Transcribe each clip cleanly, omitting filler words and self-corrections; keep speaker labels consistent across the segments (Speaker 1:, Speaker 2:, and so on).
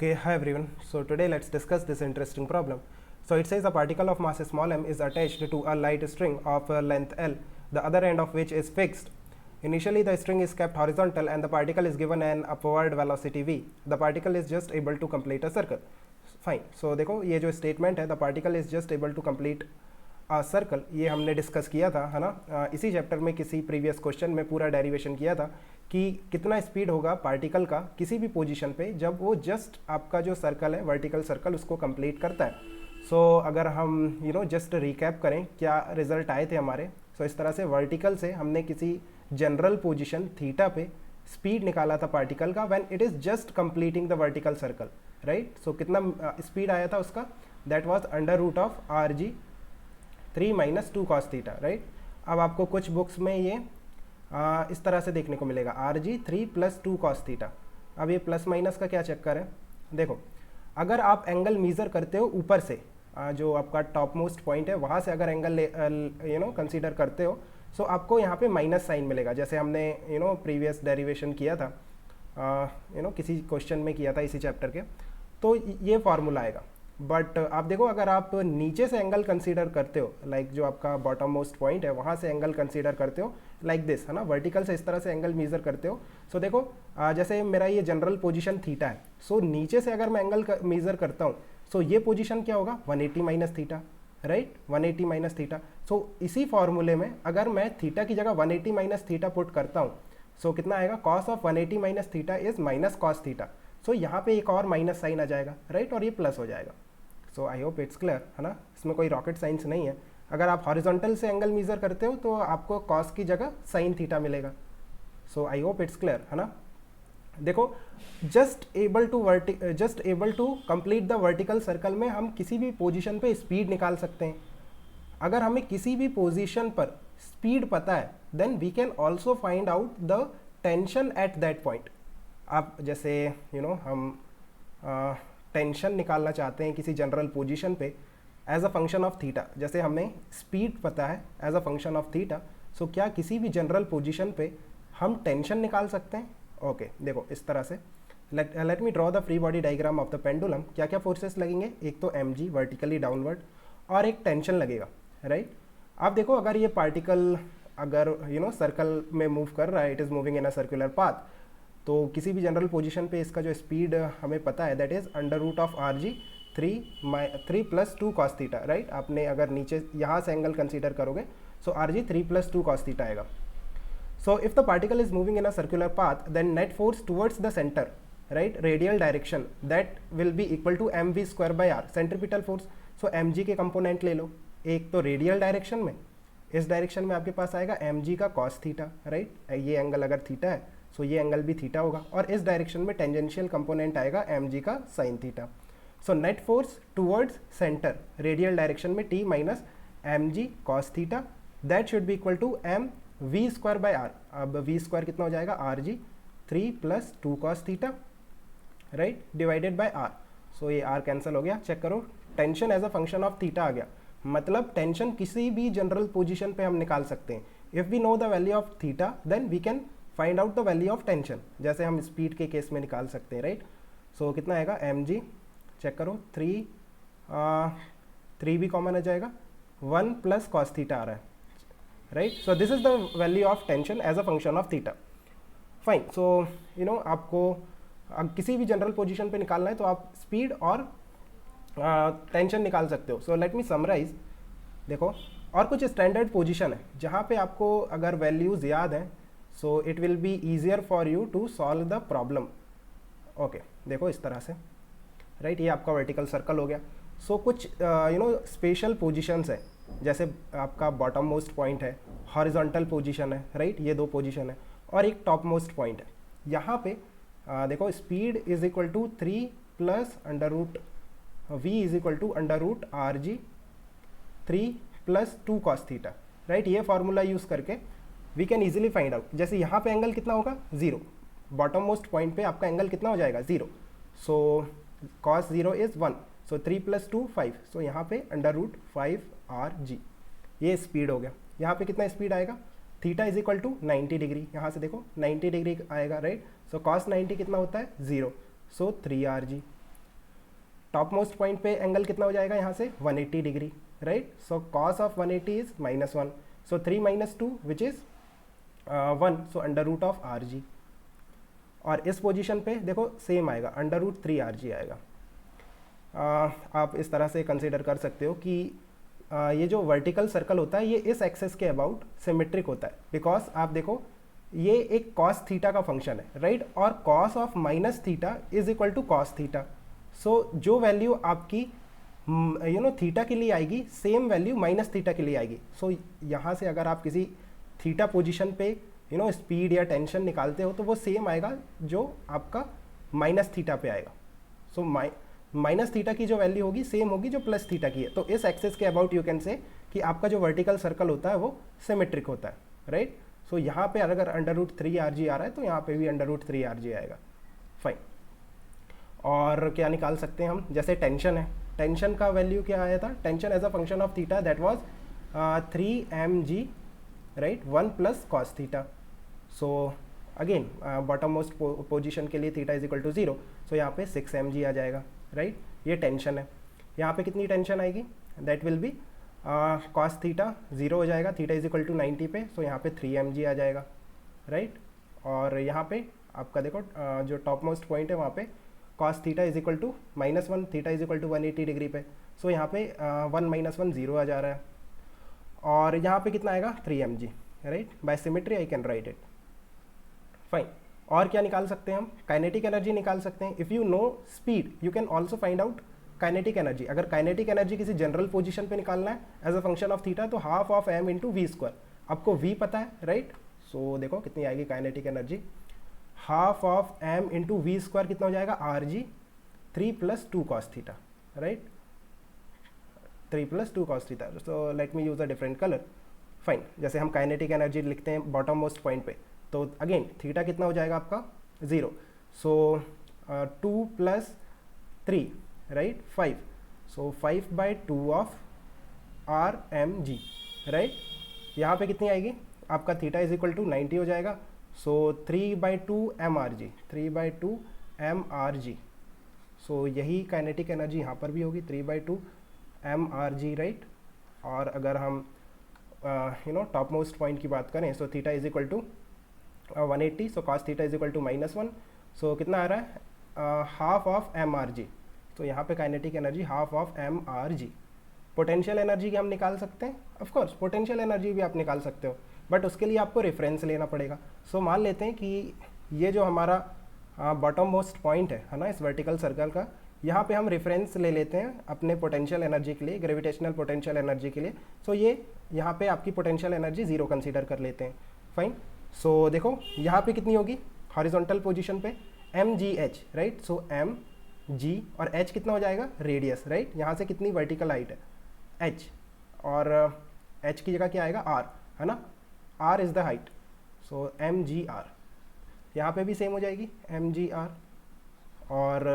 Speaker 1: Okay, hi everyone. So today let's discuss this interesting problem. So it says a particle of mass small m is attached to a light string of length L, the other end of which is fixed. Initially the string is kept horizontal and the particle is given an upward velocity v. The particle is just able to complete a circle. Fine. So देखो ये जो statement है, the particle is just able to complete circle, ये हमने discuss किया था, है ना, इसी चैप्टर में किसी प्रीवियस क्वेश्चन में पूरा डेरिवेशन किया था कि कितना स्पीड होगा पार्टिकल का किसी भी पोजीशन पे जब वो जस्ट आपका जो सर्कल है वर्टिकल सर्कल उसको कंप्लीट करता है. सो अगर हम जस्ट रिकैप करें क्या रिजल्ट आए थे हमारे. सो इस तरह से वर्टिकल से हमने किसी जनरल पोजीशन थीटा पे स्पीड निकाला था पार्टिकल का when it is just completing the vertical circle, right. So कितना स्पीड आया था उसका, that was under root of r ji 3 minus 2 cos theta, right. अब आपको कुछ बुक्स में ये इस तरह से देखने को मिलेगा R G 3 plus 2 cos theta. अब ये प्लस माइनस का क्या चक्कर है, देखो अगर आप एंगल मेज़र करते हो ऊपर से, जो आपका टॉप मोस्ट पॉइंट है वहाँ से अगर एंगल कंसीडर करते हो, सो आपको यहाँ पे माइनस साइन मिलेगा. जैसे हमने प्रीवियस डेरिवेशन किया था, किसी क्वेश्चन में किया था इसी चैप्टर के, तो ये फार्मूला आएगा. बट आप देखो अगर आप नीचे से एंगल कंसीडर करते हो, लाइक जो आपका बॉटम मोस्ट पॉइंट है वहाँ से एंगल कंसीडर करते हो लाइक दिस, है ना, वर्टिकल से इस तरह से एंगल मेज़र करते हो. सो देखो जैसे मेरा ये जनरल पोजीशन थीटा है, सो नीचे से अगर मैं एंगल मेज़र करता हूँ, सो ये पोजीशन क्या होगा 180 minus theta, right, 180 minus theta. So इसी फॉर्मूले में अगर मैं थीटा की जगह 180 माइनस थीटा पुट करता हूँ, सो कितना आएगा, cos of 180 minus theta is minus cos theta. So यहाँ पे एक और माइनस साइन आ जाएगा, राइट, और ये प्लस हो जाएगा. सो आई होप इट्स क्लियर, है ना, इसमें कोई रॉकेट साइंस नहीं है. अगर आप हॉरिजॉन्टल से एंगल मेज़र करते हो तो आपको कॉस की जगह साइन थीटा मिलेगा. So I hope it's clear, है ना. देखो just able to complete the vertical circle में हम किसी भी पोजीशन पे स्पीड निकाल सकते हैं. अगर हमें किसी भी पोजीशन पर स्पीड पता है then we can also find out the tension at that point. आप जैसे हम टेंशन निकालना चाहते हैं किसी जनरल पोजीशन पे as a function of theta, जैसे हमें स्पीड पता है as a function of theta, so क्या किसी भी जनरल पोजीशन पे हम टेंशन निकाल सकते हैं. ओके देखो इस तरह से let me draw the free body diagram of the pendulum. क्या क्या फोर्सेस लगेंगे, एक तो एम जी वर्टिकली डाउनवर्ड और एक टेंशन लगेगा, राइट. आप देखो अगर ये पार्टिकल अगर सर्कल में मूव कर रहा है, it is moving in a circular path, तो किसी भी जनरल पोजीशन पे इसका जो स्पीड हमें पता है that is under root of r ji 3 plus 2 cos theta, right. आपने अगर नीचे यहाँ से एंगल कंसीडर करोगे सो आर जी 3 प्लस 2 कॉस थीटा आएगा. So if the particle is moving in a circular path then net force towards the centre, right, radial direction, that will be equal to m v square by r, centripetal force. So m g के component ले लो, एक तो radial direction में, इस direction में आपके पास आएगा m g का कॉस थीटा, राइट. ये एंगल अगर थीटा है सो ये एंगल भी थीटा होगा, और इस डायरेक्शन में टेंजेंशियल कंपोनेंट आएगा एम जी का sine theta. So net force towards centre radial direction में T minus m g cos theta, that should be equal to m v square by r. अब v square कितना हो जाएगा, r ji 3 plus 2 cos theta, right, divided by r. So ये r cancel हो गया. Check करो tension as a function of theta आ गया, मतलब टेंशन किसी भी जनरल पोजिशन पे हम निकाल सकते हैं. If we know the value of theta then we can find out the value of tension, जैसे हम स्पीड के केस में निकाल सकते हैं, राइट. सो कितना आएगा एम जी, चेक करो 3 भी कॉमन आ जाएगा, 1 प्लस कॉस थीटा आ रहा है, right. So this is the value of tension as a function of theta. Fine. So आपको किसी भी जनरल पोजीशन पे निकालना है तो आप स्पीड और टेंशन निकाल सकते हो. So let me summarise. देखो और कुछ स्टैंडर्ड पोजीशन है जहाँ पे आपको अगर वैल्यूज़ याद हैं so it will be easier for you to solve the problem. Okay देखो इस तरह से, राइट, ये आपका वर्टिकल सर्कल हो गया. सो कुछ स्पेशल पोजीशंस है, जैसे आपका बॉटम मोस्ट पॉइंट है, हॉरिजॉन्टल पोजीशन है, राइट, ये दो पोजीशन है, और एक टॉप मोस्ट पॉइंट है. यहाँ पे देखो speed is equal to 3 plus under root V is equal under root R ji 3 plus 2 cos theta, right. ये फार्मूला यूज़ करके we can easily find out. जैसे यहाँ पे एंगल कितना होगा 0, बॉटम मोस्ट पॉइंट पे आपका एंगल कितना हो जाएगा 0. So cos 0 is 1, so 3 plus 2 5, सो यहाँ पे अंडर रूट 5 आर जी. ये स्पीड हो गया. यहाँ पे कितना स्पीड आएगा, theta is equal to 90 degree, यहाँ से देखो 90 डिग्री आएगा, राइट. सो कॉस 90 कितना होता है 0, सो 3 R G. Top most point पे एंगल कितना हो जाएगा यहाँ से 180 degree, right. So cos of 180 is -1. So 3 - 2 which is 1. So √RG. और इस पोजीशन पे देखो सेम आएगा, √3RG आएगा. आप इस तरह से कंसिडर कर सकते हो कि ये जो वर्टिकल सर्कल होता है ये इस एक्सेस के अबाउट सिमेट्रिक होता है, बिकॉज आप देखो ये एक कॉस थीटा का फंक्शन है, राइट. और cos of -θ is equal to cos theta. So जो वैल्यू आपकी थीटा के लिए आएगी सेम वैल्यू -θ के लिए आएगी. सो यहाँ से अगर आप किसी थीटा पोजीशन पे स्पीड या टेंशन निकालते हो तो वो सेम आएगा जो आपका -θ पे आएगा. सो -θ की जो वैल्यू होगी सेम होगी जो +θ की है. तो इस एक्सेस के अबाउट यू कैन से कि आपका जो वर्टिकल सर्कल होता है वो सिमेट्रिक होता है, राइट. सो यहाँ पे अगर √3RG आ रहा है तो यहाँ पे भी √3RG आएगा. फाइन. और क्या निकाल सकते हैं हम, जैसे टेंशन है, टेंशन का वैल्यू क्या आया था, tension as a function of theta that was 3mg, right, 1 + cos theta. So again bottom most position के लिए थीटा इज इक्वल टू 0. सो यहाँ पे 6mg आ जाएगा, राइट. ये टेंशन है. यहाँ पे कितनी टेंशन आएगी, that will B cos theta 0 हो जाएगा, थीटा इज इक्वल टू 90 पे. सो यहाँ पे 3mg आ जाएगा, राइट. और यहाँ पे आपका देखो जो टॉप मोस्ट पॉइंट है वहाँ पे cos theta is equal to -1, theta is equal to 180 degree पे. सो यहाँ पे 1 - 1 0 आ जा रहा है. और यहाँ पे कितना आएगा 3mg, right. By symmetry I can write it. Fine. और क्या निकाल सकते हैं हम, काइनेटिक एनर्जी निकाल सकते हैं. If you know speed you can also find out kinetic energy. अगर काइनेटिक एनर्जी किसी जनरल पोजीशन पे निकालना है as a function of theta तो हाफ ऑफ m × v². आपको v पता है, राइट. सो देखो कितनी आएगी kinetic energy, half of m × v² कितना हो जाएगा RG, 3 + 2 cos theta, right. 3 + 2 cos theta. So let me use a different colour. Fine. जैसे हम काइनेटिक एनर्जी लिखते हैं बॉटम मोस्ट पॉइंट पे तो अगेन थीटा कितना हो जाएगा आपका 0. सो 2 + 3, right, 5. So 5/2 of RmG, right. यहाँ पे कितनी आएगी आपका थीटा इज इक्वल टू 90 हो जाएगा. सो 3/2 mRG, 3/2 mRG. सो यही काइनेटिक एनर्जी यहाँ पर भी होगी 3/2 mRG, राइट. और अगर हम टॉप मोस्ट पॉइंट की बात करें so theta is equal to 180. So cos theta is equal to -1. So कितना आ रहा है हाफ ऑफ mRG. तो यहाँ पे kinetic energy half of mRG. Potential energy हम निकाल सकते हैं, ऑफ कोर्स पोटेंशियल एनर्जी भी आप निकाल सकते हो, बट उसके लिए आपको रेफरेंस लेना पड़ेगा. सो मान लेते हैं कि ये जो हमारा बॉटम मोस्ट पॉइंट है ना इस वर्टिकल सर्कल का, यहाँ पे हम रेफरेंस ले लेते हैं अपने पोटेंशियल एनर्जी के लिए, ग्रेविटेशनल पोटेंशियल एनर्जी के लिए. सो ये यहाँ पे आपकी पोटेंशियल एनर्जी 0 कंसीडर कर लेते हैं. फाइन. सो देखो यहाँ पे कितनी होगी हॉरिजॉन्टल पोजीशन पे mgh, राइट. सो mg और h कितना हो जाएगा रेडियस, राइट. यहाँ से कितनी वर्टिकल हाइट है h, और h की जगह क्या आएगा r, है ना. r is the height. So mgr. यहाँ पे भी सेम हो जाएगी mgr. और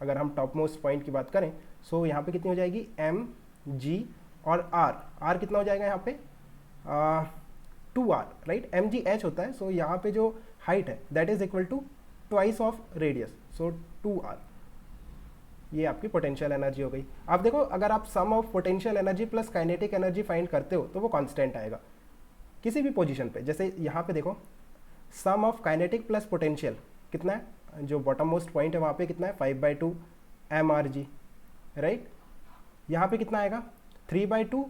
Speaker 1: अगर हम टॉप मोस्ट पॉइंट की बात करें सो यहाँ पे कितनी हो जाएगी mg और r कितना हो जाएगा यहाँ पे 2r, राइट. mgh होता है. सो यहाँ पे जो हाइट है that is equal to twice of radius. So 2r. ये आपकी पोटेंशियल एनर्जी हो गई. आप देखो अगर आप sum of potential energy plus kinetic energy find करते हो तो वो कांस्टेंट आएगा किसी भी पोजीशन पे. जैसे यहाँ पे देखो सम ऑफ काइनेटिक प्लस पोटेंशियल कितना है, जो बॉटम मोस्ट पॉइंट है वहाँ पे कितना है 5/2 mRG, राइट. यहाँ पे कितना आएगा 3/2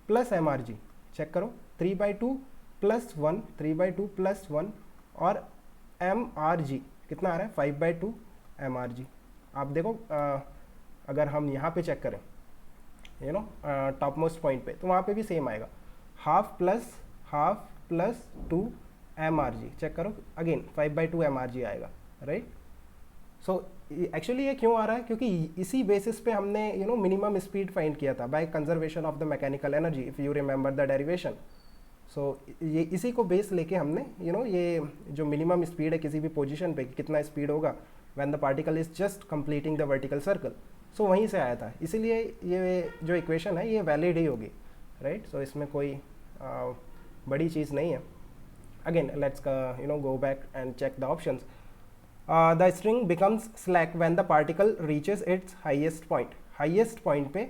Speaker 1: + mRG. चेक करो 3/2 + 1, 3/2 + 1 और mRG कितना आ रहा है 5/2 mRG. आप देखो अगर हम यहाँ पे चेक करें टॉप मोस्ट पॉइंट पे तो वहाँ पे भी सेम आएगा हाफ + 2 mRG. चेक करो अगेन 5/2 mRG आएगा, राइट. सो एक्चुअली ये क्यों आ रहा है, क्योंकि इसी बेसिस पे हमने मिनिमम स्पीड फाइंड किया था by conservation of the mechanical energy, if you remember the derivation. So ये इसी को बेस लेके हमने ये जो मिनिमम स्पीड है किसी भी पोजीशन पे कितना स्पीड होगा when the particle is just completing the vertical circle, so वहीं से आया था. इसीलिए ये जो इक्वेशन है ये वैलिड ही होगी, राइट. सो इसमें कोई बड़ी चीज़ नहीं है. Again let's go back and check the options. The string becomes slack when the particle reaches its highest point. Highest point पे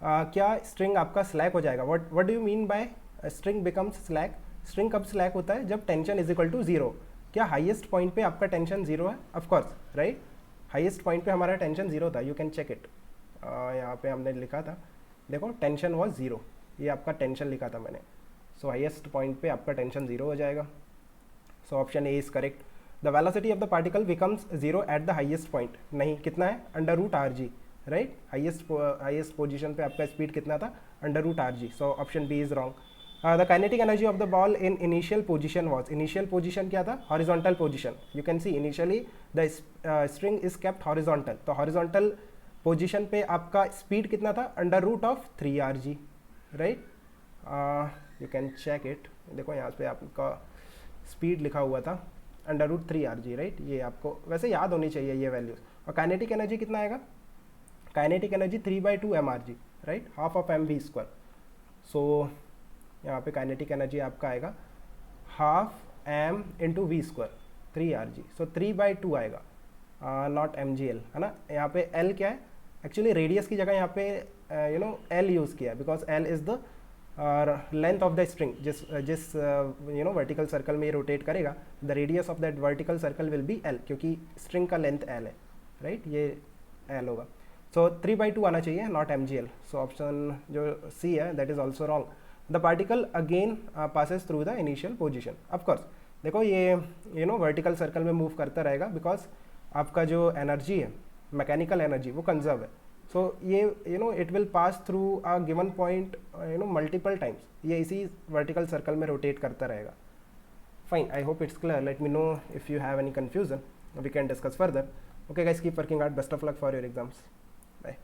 Speaker 1: क्या स्ट्रिंग आपका स्लैक हो जाएगा? What do you mean by string becomes slack? String कब slack होता है? जब tension is equal to zero. क्या हाईएस्ट पॉइंट पे आपका टेंशन जीरो है? Of course, right. हाईएस्ट पॉइंट पे हमारा टेंशन जीरो था, यू कैन चेक इट। यहाँ पे हमने लिखा था, देखो टेंशन वॉज जीरो, ये आपका टेंशन लिखा था मैंने। सो हाईएस्ट पॉइंट पे आपका टेंशन जीरो हो जाएगा। So option A is correct. The velocity of the particle becomes zero at the highest point. नहीं, कितना है? अंडर रूट आर जी, राइट। हाईएस्ट पोजिशन पे आपका स्पीड कितना था? Under root R ji. So option B is wrong. The kinetic energy of the ball in initial position was. Initial position क्या था? Horizontal position. You can see initially the string is kept horizontal. तो horizontal position पे आपका speed कितना था? Under root of 3 R G, right. You can check it. देखो यहाँ पे आपका स्पीड लिखा हुआ था under root 3 R G, right. ये आपको वैसे याद होनी चाहिए ये वैल्यूज। और काइनेटिक एनर्जी कितना आएगा? Kinetic energy 3/2 m r ji, right, half of m v square. So यहाँ पे काइनेटिक एनर्जी आपका आएगा half m into v square, 3 R G. So 3/2 आएगा, नॉट एम जी एल, है ना। यहाँ पे एल क्या है? एक्चुअली रेडियस की जगह यहाँ पे एल यूज़ किया है, because L is the length of the string. जिस वर्टिकल सर्कल में ये रोटेट करेगा, the radius of that vertical circle will be L, क्योंकि स्ट्रिंग का लेंथ एल है, राइट। ये एल होगा। सो 3/2 आना चाहिए, not M G L. So option जो सी है that is also wrong. The particle again passes through the initial position. Of course देखो ये वर्टिकल सर्कल में मूव करता रहेगा, बिकॉज आपका जो एनर्जी है, मैकेनिकल एनर्जी, वो कंजर्व है। सो ये it will pass through a given point multiple times. ये इसी वर्टिकल सर्कल में रोटेट करता रहेगा। Fine, I hope it's clear. Let me know if you have any confusion, we can discuss further. Okay guys, keep working hard. Best of luck for your exams. Bye.